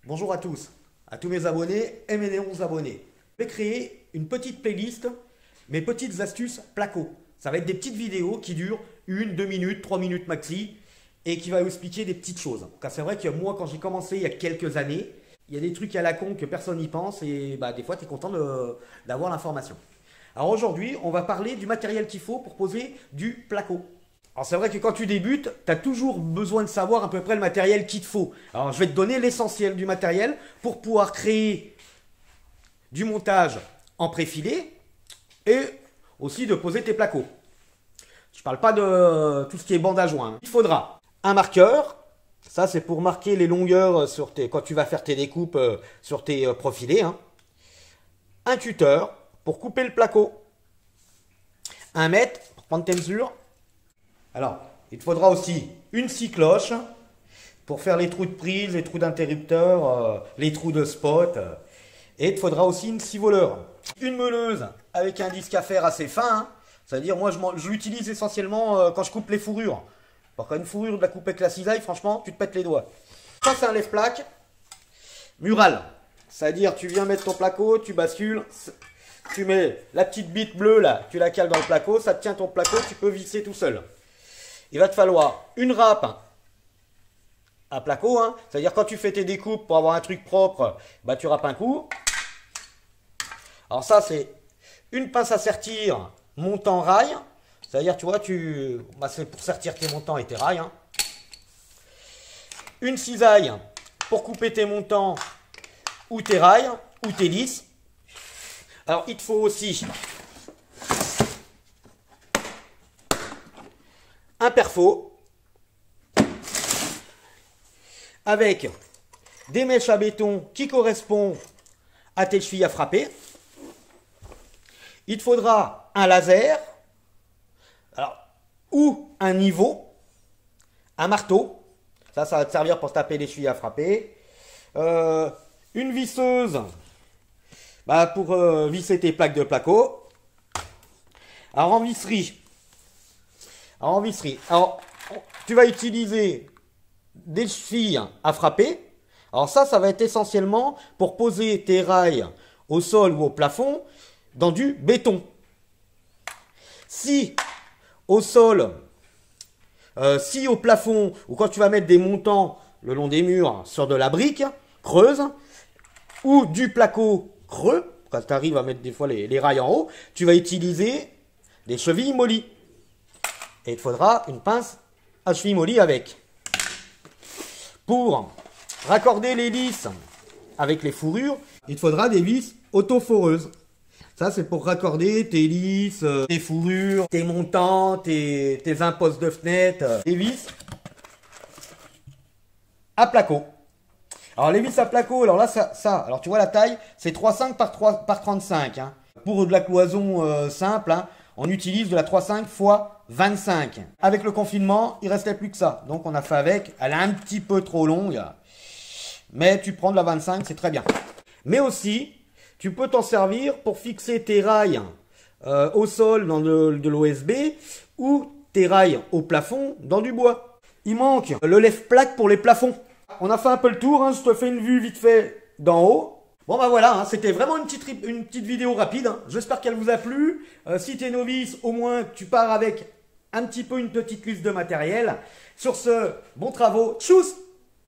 Bonjour à tous mes abonnés et mes 11 abonnés. Je vais créer une petite playlist, mes petites astuces placo. Ça va être des petites vidéos qui durent 1, 2 minutes, 3 minutes maxi et qui va vous expliquer des petites choses. Car c'est vrai que moi, quand j'ai commencé il y a quelques années, il y a des trucs à la con que personne n'y pense et des fois, tu es content d'avoir l'information. Alors aujourd'hui, on va parler du matériel qu'il faut pour poser du placo. Alors c'est vrai que quand tu débutes, tu as toujours besoin de savoir à peu près le matériel qu'il te faut. Alors je vais te donner l'essentiel du matériel pour pouvoir créer du montage en préfilé et aussi de poser tes placos. Je ne parle pas de tout ce qui est bande à joint. Il faudra un marqueur. Ça c'est pour marquer les longueurs quand tu vas faire tes découpes sur tes profilés. Un cutter pour couper le placo. Un mètre pour prendre tes mesures. Alors, il te faudra aussi une scie cloche pour faire les trous de prise, les trous d'interrupteur, les trous de spot. Et il te faudra aussi une scie voleur. Une meuleuse avec un disque à fer assez fin. C'est-à-dire, moi, je l'utilise essentiellement quand je coupe les fourrures. Parce qu'une fourrure de la couper avec la cisaille, franchement, tu te pètes les doigts. Ça, c'est un lève-plaque mural. C'est-à-dire, tu viens mettre ton placo, tu bascules. Tu mets la petite bite bleue, là, tu la cales dans le placo. Ça te tient ton placo, tu peux visser tout seul. Il va te falloir une râpe à placo, c'est-à-dire quand tu fais tes découpes pour avoir un truc propre, tu râpes un coup. Alors ça c'est une pince à sertir montant rail, c'est-à-dire tu vois, c'est pour sertir tes montants et tes rails. Une cisaille pour couper tes montants ou tes rails ou tes lisses. Alors il te faut aussi un perfo avec des mèches à béton qui correspondent à tes chevilles à frapper. Il te faudra un laser ou un niveau, un marteau. Ça va te servir pour taper les chevilles à frapper. Une visseuse pour visser tes plaques de placo. Alors en visserie, tu vas utiliser des chevilles à frapper. Alors ça va être essentiellement pour poser tes rails au sol ou au plafond dans du béton. Si au sol, si au plafond, ou quand tu vas mettre des montants le long des murs sur de la brique creuse, ou du placo creux, quand tu arrives à mettre des fois les rails en haut, tu vas utiliser des chevilles mollies. Et il te faudra une pince à cheville mollie avec. Pour raccorder les lisses avec les fourrures, il te faudra des vis autoforeuses. Ça, c'est pour raccorder tes lisses, tes fourrures, tes montants, tes impostes de fenêtre, des vis à placo. Alors, les vis à placo, alors là, alors tu vois la taille, c'est 3,5 par 35. Pour de la cloison simple, on utilise de la 3,5 x 25. Avec le confinement, il restait plus que ça. Donc on a fait avec. Elle est un petit peu trop longue. Mais tu prends de la 25, c'est très bien. Mais aussi, tu peux t'en servir pour fixer tes rails au sol dans de l'OSB ou tes rails au plafond dans du bois. Il manque le lève-plaque pour les plafonds. On a fait un peu le tour. Je te fais une vue vite fait d'en haut. Bon voilà, c'était vraiment une petite vidéo rapide. J'espère qu'elle vous a plu. Si tu es novice, au moins tu pars avec un petit peu une petite liste de matériel. Sur ce, bons travaux. Tchuss!